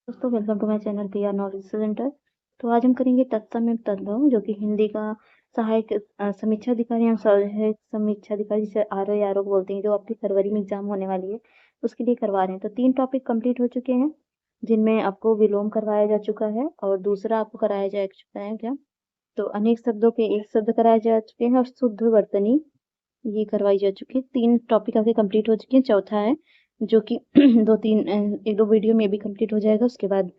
दोस्तों welcome to my channel PR knowledge centre. तो आज हम करेंगे तत्सम एवं तद्भव, जो कि हिंदी का सहायक समीक्षा अधिकारी एवं सहायक समीक्षा अधिकारी जिसे आरओ बोलते हैं, जो आपकी फरवरी में एग्जाम होने वाली है उसके लिए करवा रहे हैं। तो 3 टॉपिक कंप्लीट हो चुके हैं, जिनमें आपको विलोम करवाया जा चुका है और दूसरा आपको कराया जा चुका है क्या, तो अनेक शब्दों के एक शब्द कराए जा चुके हैं और शुद्ध वर्तनी ये करवाई जा चुकी है। 3 टॉपिक आपके कंप्लीट हो चुके हैं। चौथा है जो कि 1-2 वीडियो में भी कंप्लीट हो जाएगा। उसके बाद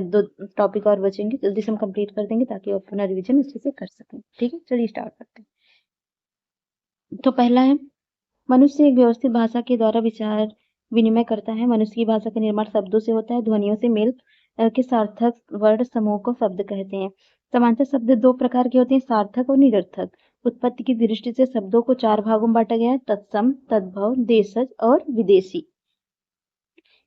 2 टॉपिक और बचेंगे, जल्दी से हम कंप्लीट कर देंगे ताकि आप अपना रिवीजन अच्छे से कर सकें। ठीक है, चलिए स्टार्ट करते हैं। तो पहला है, मनुष्य एक व्यवस्थित भाषा के द्वारा विचार विनिमय करता है। मनुष्य की भाषा का निर्माण शब्दों से होता है। ध्वनियों से मेल के सार्थक वर्ण समूह को शब्द कहते हैं। समांतर शब्द 2 प्रकार के होते हैं, सार्थक और निरर्थक। उत्पत्ति की दृष्टि से शब्दों को 4 भागों में बांटा गया है, तत्सम, तद्भव, देशज और विदेशी।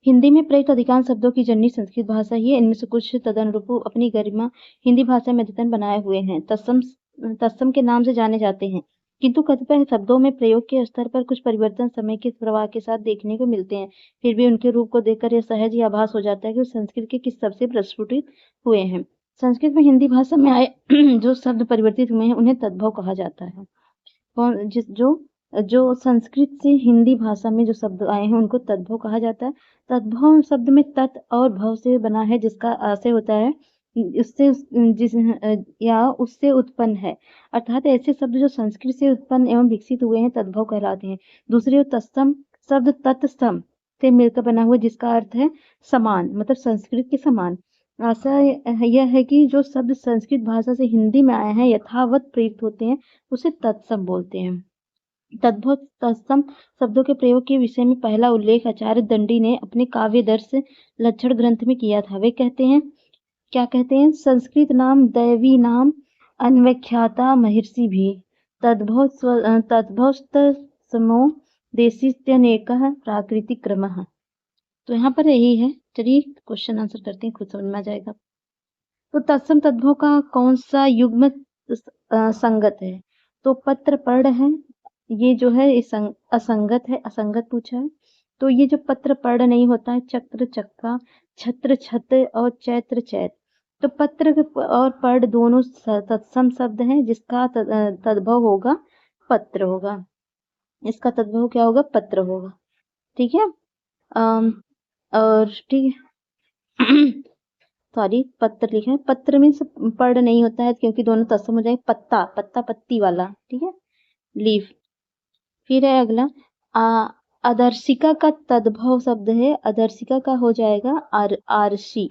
हिंदी में प्रयुक्त अधिकांश शब्दों की जननी संस्कृत भाषा ही है। इनमें से कुछ तदनुरूप अपनी गरिमा हिंदी भाषा में अद्यतन बनाए हुए हैं। तत्सम के नाम से जाने जाते हैं, किंतु कतिपय शब्दों में प्रयोग के स्तर पर कुछ परिवर्तन समय के प्रवाह के साथ देखने को मिलते हैं। फिर भी उनके रूप को देखकर यह सहज ही आभास हो जाता है कि संस्कृत के किस शब्द से प्रस्फुटित हुए हैं। संस्कृत में हिंदी भाषा में आए जो शब्द परिवर्तित हुए हैं उन्हें तद्भव कहा जाता है। जो संस्कृत से हिंदी भाषा में जो शब्द आए हैं उनको तद्भव कहा जाता है। तद्भव शब्द में तत् और भव से बना है, जिसका आशय होता है उससे जिस या उससे उत्पन्न है, अर्थात ऐसे शब्द जो संस्कृत से उत्पन्न एवं विकसित हुए हैं तद्भव कहलाते हैं। दूसरी ओर तत्सम शब्द तत्सम से मिलकर बना हुआ, जिसका अर्थ है समान, मतलब संस्कृत के समान। आशा यह है कि जो शब्द संस्कृत भाषा से हिंदी में आए हैं यथावत प्रयुक्त होते हैं, उसे तत्सम बोलते हैं। तद्भव तत्सम शब्दों के प्रयोग के विषय में पहला उल्लेख आचार्य दंडी ने अपने काव्य दर्श लक्षण ग्रंथ में किया था। वे कहते हैं, क्या कहते हैं, संस्कृत नाम दैवी नाम अन्व्याख्याता महर्षि भी तद्भव समो देशित्यनेकः प्राकृतिक क्रमः। तो यहाँ पर यही है। चलिए क्वेश्चन आंसर करते हैं, खुद समझ में आ जाएगा। तो तत्सम तद्भव का कौन सा युग्म संगत है? तो पत्र पर्ण है, ये जो है असंगत है, असंगत पूछा है। तो ये जो पत्र पर्ण नहीं होता है, चक्र चक्का, छत्र छत्र और चैत्र चैत, तो पत्र और पर्ण दोनों तत्सम शब्द हैं, जिसका तद्भव होगा पत्र होगा। इसका तद्भव क्या होगा? पत्र होगा। ठीक है। और ठीक है सॉरी, पत्र लिखे हैं, पत्र में पर्ण नहीं होता है क्योंकि दोनों तत्सम हो जाएंगे। पत्ता, पत्ता पत्ती वाला, ठीक है, लीफ। फिर है अगला, अदर्शिका का तद्भव शब्द है, अदर्शिका का हो जाएगा आरसी।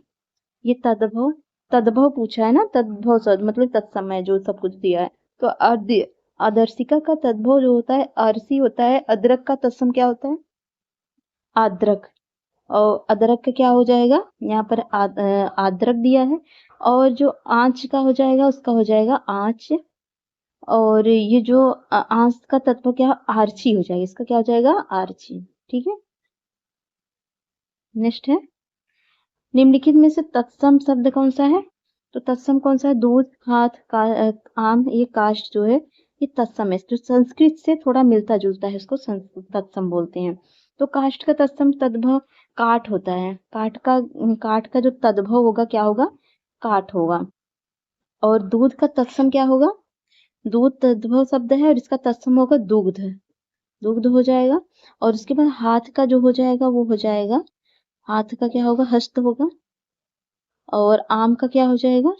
ये तद्भव तद्भव पूछा है ना, तद्भव शब्द मतलब तत्समय जो सब कुछ दिया है। तो अदर्शिका का तद्भव जो होता है आरसी होता है। अदरक का तत्सम क्या होता है? आद्रक। और अदरक का क्या हो जाएगा? यहाँ पर आद्रक दिया है। और जो आंच का हो जाएगा उसका हो जाएगा आंच। और ये जो आंच का तत्व क्या, आर्ची हो जाएगा, इसका क्या हो जाएगा? आर्ची। ठीक है, नेक्स्ट है, निम्नलिखित में से तत्सम शब्द कौन सा है? तो तत्सम कौन सा है? दूध, खाद, आम, ये काष्ठ जो है ये तत्सम है, जो संस्कृत से थोड़ा मिलता जुलता है, इसको तत्सम बोलते हैं। तो काष्ठ का तत्सम तद्भव काठ होता है। काठ का जो तद्भव होगा क्या होगा? काठ होगा। और दूध का तत्सम क्या होगा? दूध तद्भव शब्द है और इसका तत्सम होगा दुग्ध, दुग्ध हो जाएगा। और उसके बाद हाथ का जो हो जाएगा वो हो जाएगा, हाथ का क्या होगा? हस्त होगा। और आम का क्या हो जाएगा?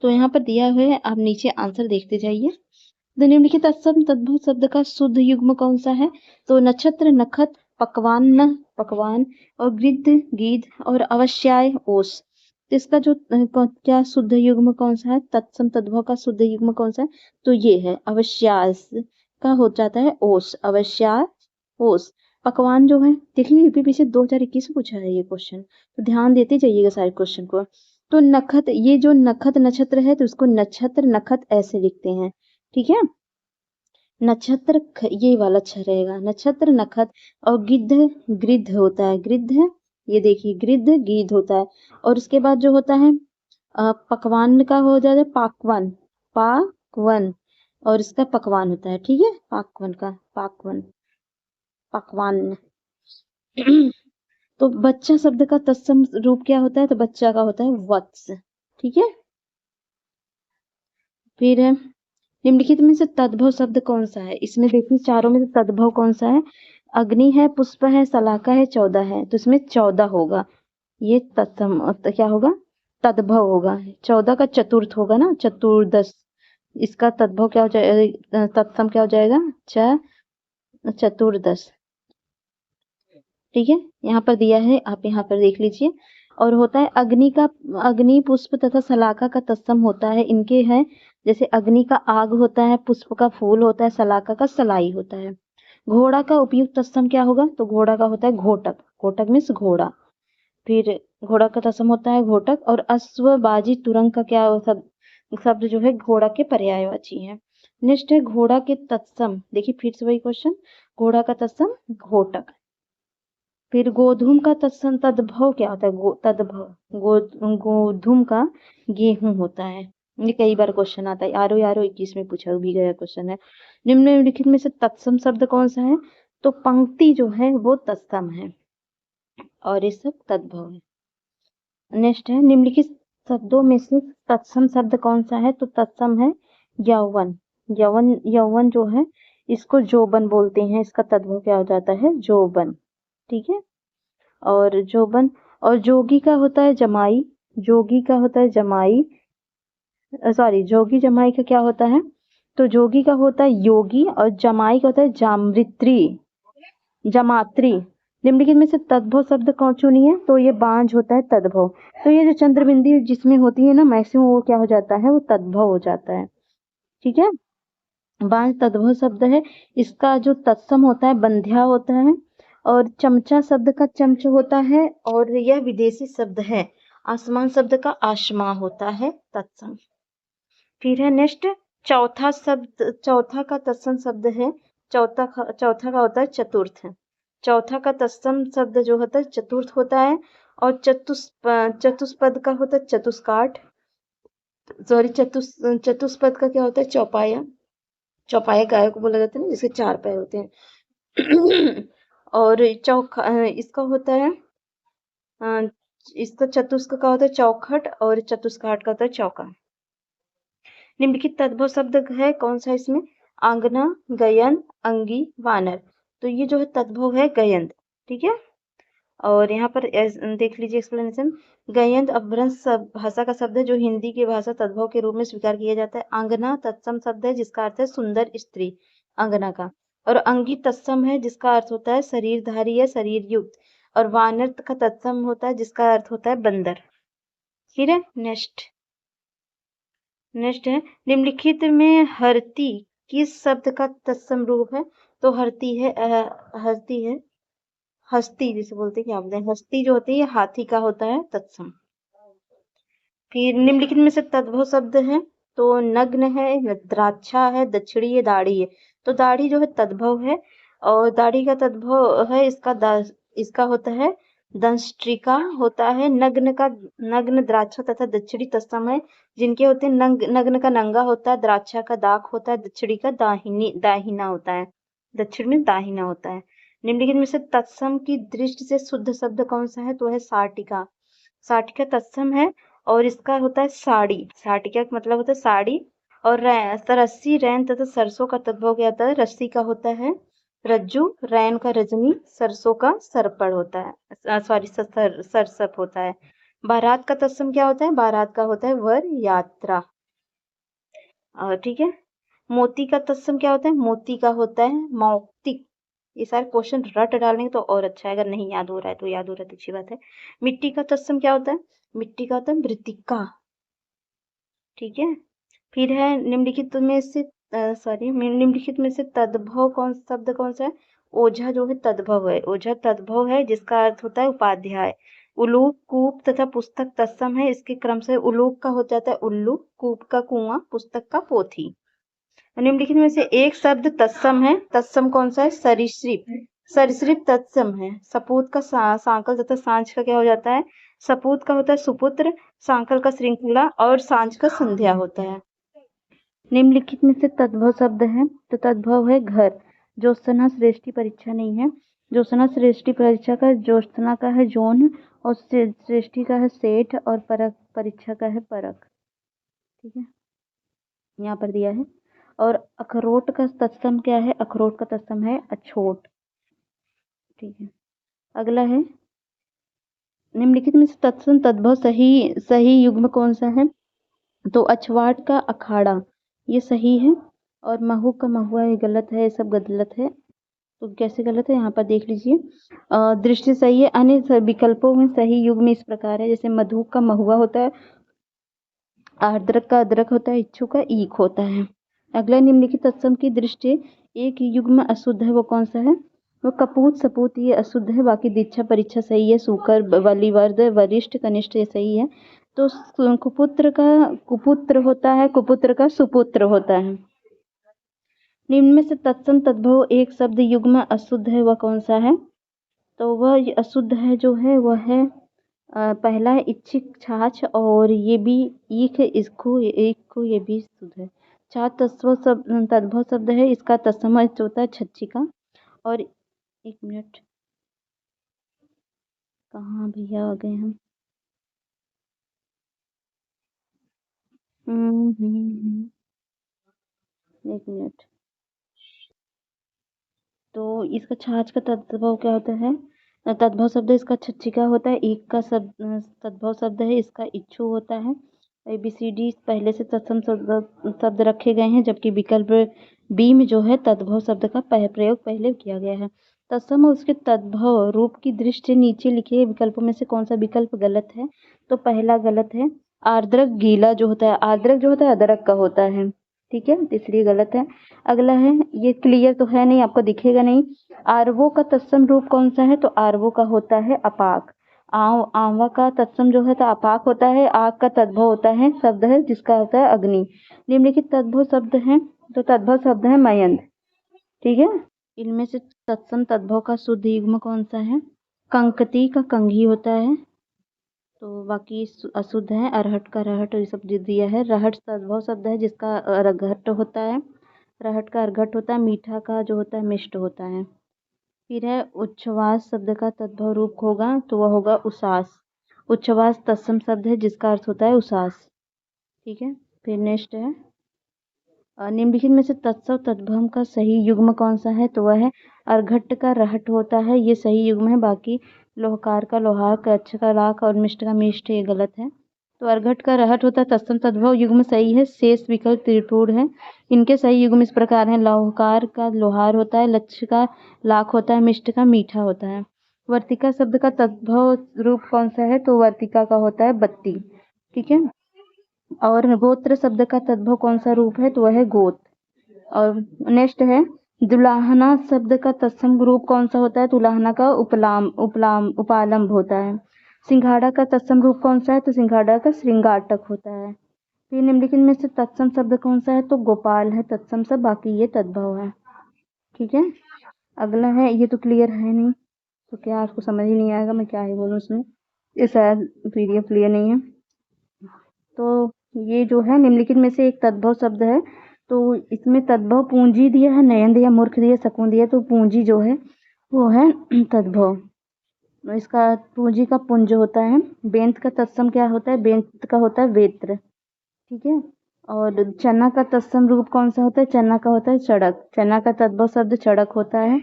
तो यहाँ पर दिया हुआ है, आप नीचे आंसर देखते जाइए। निम्नलिखित तत्सम तद्भव शब्द का शुद्ध युग्म कौन सा है? तो नक्षत्र, नखत, पकवान, न पकवान, और गिद्ध, गीध, और अवश्याय, ओस। तो इसका जो क्या शुद्ध युग्म कौन सा है? तत्सम तद्भव का शुद्ध युग्म कौन सा है? तो ये है अवश्यास का हो जाता है ओस, अवश्या ओस। पकवान जो है, देखिए यूपी पीछे 2021 में पूछा है ये क्वेश्चन, तो ध्यान देते जाइएगा सारे क्वेश्चन को। तो नखत, ये जो नखत नक्षत्र है तो उसको नक्षत्र नखत ऐसे लिखते हैं। ठीक है, नक्षत्र ये वाला अच्छा रहेगा, नक्षत्र नखत। और गिद्ध गृद्ध होता है, गृद्ध, ये देखिए गृद्ध गीध होता है। और उसके बाद जो होता है पकवान का हो जाता है पाकवन, पाकवन। और इसका पकवान होता है, ठीक है, पाकवन का पाकवन, पकवान। तो बच्चा शब्द का तत्सम रूप क्या होता है? तो बच्चा का होता है वत्स। ठीक है। फिर निम्नलिखित में से तद्भव शब्द कौन सा है? इसमें देखिए चारों में से तद्भव कौन सा है? अग्नि है, पुष्प है, सलाका है, 14 है। तो इसमें 14 होगा। ये तत्सम क्या होगा? तद्भव होगा। 14 का चतुर्थ होगा ना, चतुर्दश। इसका तद्भव क्या हो जाएगा? तत्सम क्या हो जाएगा? चतुर्दश। ठीक है, यहाँ पर दिया है, आप यहाँ पर देख लीजिए। और होता है अग्नि, पुष्प तथा सलाका का तत्सम होता है। इनके हैं जैसे अग्नि का आग होता है, पुष्प का फूल होता है, सलाका का सलाई होता है। घोड़ा का उपयुक्त तत्सम क्या होगा? तो घोड़ा का होता है घोटक। घोटक मीन्स घोड़ा। फिर घोड़ा का तत्सम होता है घोटक। और अश्व, बाजी, तुरंग का क्या शब्द जो है घोड़ा के पर्यायवाची है। नेक्स्ट है घोड़ा के तत्सम। देखिए फिर से वही क्वेश्चन, घोड़ा का तत्सम घोटक। फिर गोधूम का तद्भव क्या होता है? गोधूम का गेहूं होता है। ये कई बार क्वेश्चन आता है, आरो 21 में पूछा भी गया क्वेश्चन है। निम्नलिखित में से तत्सम शब्द कौन सा है? तो पंक्ति जो है वो तत्सम है और ये सब तद्भव है। नेक्स्ट है निम्नलिखित शब्दों में से तत्सम शब्द कौन सा है? तो तत्सम है यौवन। यौवन जो है इसको जोबन बोलते हैं। इसका तद्भव क्या हो जाता है? जोबन। ठीक है। और जोबन और जोगी का होता है जमाई। जोगी का होता है जमाई, सॉरी, जोगी जमाई का क्या होता है? तो जोगी का होता है योगी और जमाई का होता है जमात्री। निम्नलिखित में से तद्भव शब्द कौन चुनिए? तो ये बांझ होता है तद्भव। तो ये जो चंद्रबिंदी जिसमें होती है ना मैक्सिमम, वो क्या हो जाता है? वो तद्भव हो जाता है। ठीक है। बांझ तद्भव शब्द है। इसका जो तत्सम होता है बंध्या होता है। और चमचा शब्द का चमच होता है। और यह विदेशी शब्द है। आसमान शब्द का आसमा होता है तत्सम। फिर है नेक्स्ट चौथा का तत्सम शब्द है। चौथा का होता है चतुर्थ। चौथा का तत्सम शब्द जो होता है चतुर्थ होता है। और चतुष्पद का होता है चतुष्काठ। सॉरी, चतुष्पद का क्या होता है? चौपाया। चौपाया गाय को बोला जाता है ना, जिसके 4 पैर होते हैं। और इसका होता है इसका चतुष्क का होता है चौखट और चतुष्काठ का होता है चौका। निम्नलिखित तद्भव शब्द है कौन सा इसमें? आंगना, गयन, अंगी, वानर। तो ये जो है तद्भव है गयंत। ठीक है। और यहाँ पर देख लीजिए एक्सप्लेनेशन। गयंत अपभ्रंश भाषा का शब्द है जो हिंदी की भाषा तद्भव के रूप में स्वीकार किया जाता है। आंगना तत्सम शब्द है जिसका अर्थ है सुंदर स्त्री, अंगना का। और अंगी तत्सम है जिसका अर्थ होता है शरीरधारी या शरीर युक्त। और वानर का तत्सम होता है जिसका अर्थ होता है बंदर। ठीक है। नेक्स्ट है निम्नलिखित में हरती किस शब्द का तत्सम रूप है? तो हरती है हस्ती, जिसे बोलते हैं, क्या बोलते हैं, हस्ती जो होती है हाथी का होता है तत्सम। फिर निम्नलिखित में से तद्भव शब्द है। तो नग्न है, द्राक्षा है, दक्षिणी है, दाढ़ी है। तो दाढ़ी जो है तद्भव है। और दाढ़ी का तद्भव है इसका होता है दंष्ट्रिका होता है। नग्न द्राक्षा तथा दक्षिणी तत्सम है जिनके होते हैं नग्न का नंगा होता है, द्राक्षा का दाग होता है, दक्षिणी का दाहिना होता है। दक्षिण में दाहिना होता है। निम्नलिखित में से तत्सम की दृष्टि से शुद्ध शब्द कौन सा है? तो है साटिका। साटिका तत्सम है और इसका होता है साड़ी। साटिका का मतलब होता है साड़ी। और रस्सी, रैन तथा सरसों का तद्भव क्या होता है? रस्सी का होता है रज्जू, रैन का रजनी, सरसों का सरपड़ होता है, सॉरी सरसप होता है। बारात का तत्सम क्या होता है? बारात का होता है वर यात्रा। ठीक है। मोती का तत्सम क्या होता है? मोती का होता है मौक्तिक। ये सारे क्वेश्चन रट डालेंगे तो और अच्छा है, अगर नहीं याद हो रहा है तो याद हो रहा है तो अच्छी बात है। मिट्टी का तत्सम क्या होता है? मिट्टी का होता है मृतिका। ठीक है। फिर है निम्नलिखित में से तद्भव शब्द कौन सा है? ओझा जो है तद्भव है। ओझा तद्भव है जिसका अर्थ होता है उपाध्याय। उलूक, कूप तथा पुस्तक तत्सम है। इसके क्रम से उलूक का हो जाता है उल्लू, कूप का कुआं, पुस्तक का पोथी। निम्नलिखित में से एक शब्द तत्सम है। तत्सम कौन सा है? सरीसृप। सरीसृप तत्सम है। सपूत का सांकल तथा सांझ का क्या हो जाता है? सपूत का होता है सुपुत्र, सांकल का श्रृंखला और सांझ का संध्या होता है। निम्नलिखित में से तद्भव शब्द है। तो तद्भव है घर। ज्योत्सना श्रेष्ठी परीक्षा नहीं है। ज्योत्सना श्रेष्ठी परीक्षा का ज्योत्सना का है जोन और श्रेष्ठी का है सेठ और परख परीक्षा का है परख। ठीक है, यहाँ पर दिया है। और अखरोट का तत्सम क्या है? अखरोट का तत्सम है अछोट। ठीक है, अगला है निम्नलिखित में से तत्सम तद्भव सही सही युग्म कौन सा है? तो अछवाट का अखाड़ा ये सही है, और महू का महुआ ये गलत है, ये सब गलत है। तो कैसे गलत है यहाँ पर देख लीजिए। दृष्टि सही है, अन्य विकल्पों में सही युग्म इस प्रकार है, जैसे मधु का महुआ होता है, आर्द्रक का अदरक होता है, इच्छु का ईख होता है। अगला निम्नलिखित तत्सम की दृष्टि एक युग्म अशुद्ध है, वो कौन सा है? वो कपूत सपूत ये अशुद्ध है, बाकी दीक्षा परीक्षा सही है, सूकर बलिवर्द वरिष्ठ कनिष्ठ ये सही है। तो कुपुत्र का कुपुत्र होता है, कुपुत्र का सुपुत्र होता है। निम्न में से तत्सम तद्भव एक शब्द युग्म अशुद्ध है, वह कौन सा है? तो वह अशुद्ध है जो है वह है पहला है इच्छिक छाछ, और ये भी ईख इसको ये भी शुद्ध है। छाछ तद्भव शब्द है, इसका तत्सम होता है छच्छिका। और एक मिनट, कहाँ भैया आ गए हम? एक मिनट। तो इसका छाछ का तद्भव क्या होता है? तद्भव शब्द इसका छच्छिका होता है। ईक का शब्द तद्भव शब्द है, इसका इच्छु होता है। ABCD पहले से तत्सम शब्द रखे गए हैं, जबकि विकल्प बी में जो है तद्भव शब्द का प्रयोग पहले किया गया है। तत्सम और उसके तद्भव रूप की दृष्टि नीचे लिखे विकल्पों में से कौन सा विकल्प गलत है? तो पहला गलत है, आर्द्रक गीला जो होता है, आर्द्रक जो होता है अदरक का होता है। ठीक है, इसलिए गलत है। अगला है, ये क्लियर तो है नहीं, आपको दिखेगा नहीं। आरवो का तत्सम रूप कौन सा है? तो आरवो का होता है अपाक। आंवा का तत्सम जो है तो अपाक होता है। आग का तद्भव होता है शब्द है जिसका होता है अग्नि। निम्नलिखित तद्भव शब्द है, तो तद्भव शब्द है मयंद। ठीक है, इनमें से तत्सम तद्भव का शुद्ध युग्म कौन सा है? कंकती का कंघी होता है, तो बाकी अशुद्ध है। अरहट का रहट ये सब दिया है। रहट तद्भव शब्द है जिसका अर्घट होता है, रहट का अर्घट होता है। मीठा का जो होता है मिष्ट होता है। फिर है उच्छ्वास शब्द का तद्भव रूप होगा, तो वह होगा उसास। उच्छ्वास तत्सम शब्द है जिसका अर्थ होता है उसास। ठीक है, फिर नेक्स्ट है निम्नलिखित में से तत्सव तद्भव का सही युग्म कौन सा है? तो वह है अर्घट का रहट होता है, ये सही युग्म है। बाकी लोहकार का लोहार, कच्छ का राख और मिष्ट का मिष्ट ये गलत है। तो अर्घट का रहट होता है तत्सम तद्भव युग्म सही है। शेष विकल्प त्रिपुर है, इनके सही युग्म इस प्रकार हैं। लोहकार का लोहार होता है, लक्ष्य का लाख होता है, मिष्ट का मीठा होता है। वर्तिका शब्द का तद्भव रूप कौन सा है? तो वर्तिका का होता है बत्ती। ठीक है, और गोत्र शब्द का तद्भव कौन सा रूप है? तो वह है गोत। और नेक्स्ट है दुलाहना शब्द का तत्सम रूप कौन सा होता है? दुलाहना का उपालंब होता है। सिंघाड़ा का तत्सम रूप कौन सा है? तो सिंघाड़ा का श्रृंगाटक होता है। फिर निम्नलिखित में से तत्सम शब्द कौन सा है? तो गोपाल है तत्सम शब्द, बाकी ये तद्भव है। ठीक है, अगला है, ये तो क्लियर है नहीं, तो क्या आपको समझ ही नहीं आएगा मैं क्या ही बोलूँ उसमें, ये शायद PDF क्लियर नहीं है। तो ये जो है निम्नलिखित में से एक तद्भव शब्द है, तो इसमें तद्भव पूंजी दिया है, नयन दिया, मूर्ख दिया, सकून दिया, तो पूंजी जो है वो है तद्भव। इसका पूंजी का पुंज होता है। बेंत का तत्सम क्या होता है? बेंत का होता है वेत्र। ठीक है, और चना का तत्सम रूप कौन सा होता है? चना का होता है चड़क। चना का तद्भव शब्द चड़क होता है।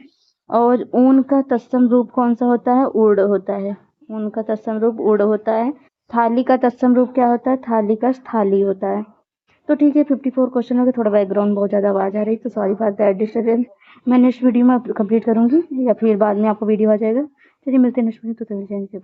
और ऊन का तत्सम रूप कौन सा होता है? उड़ होता है। ऊन का तत्सम रूप उड़ होता है। थाली का तत्सम रूप क्या होता है? थाली का थाली होता है। तो ठीक है, 54 क्वेश्चन हो गए। थोड़ा बैकग्राउंड बहुत ज़्यादा आवाज़ आ रही, तो सॉरी फॉर दैट डिस्टर्बेंस। मैं नेक्स्ट वीडियो में कंप्लीट करूँगी, या फिर बाद में आपको वीडियो आ जाएगा। चलिए मिलते हैं नेक्स्ट वीडियो, तो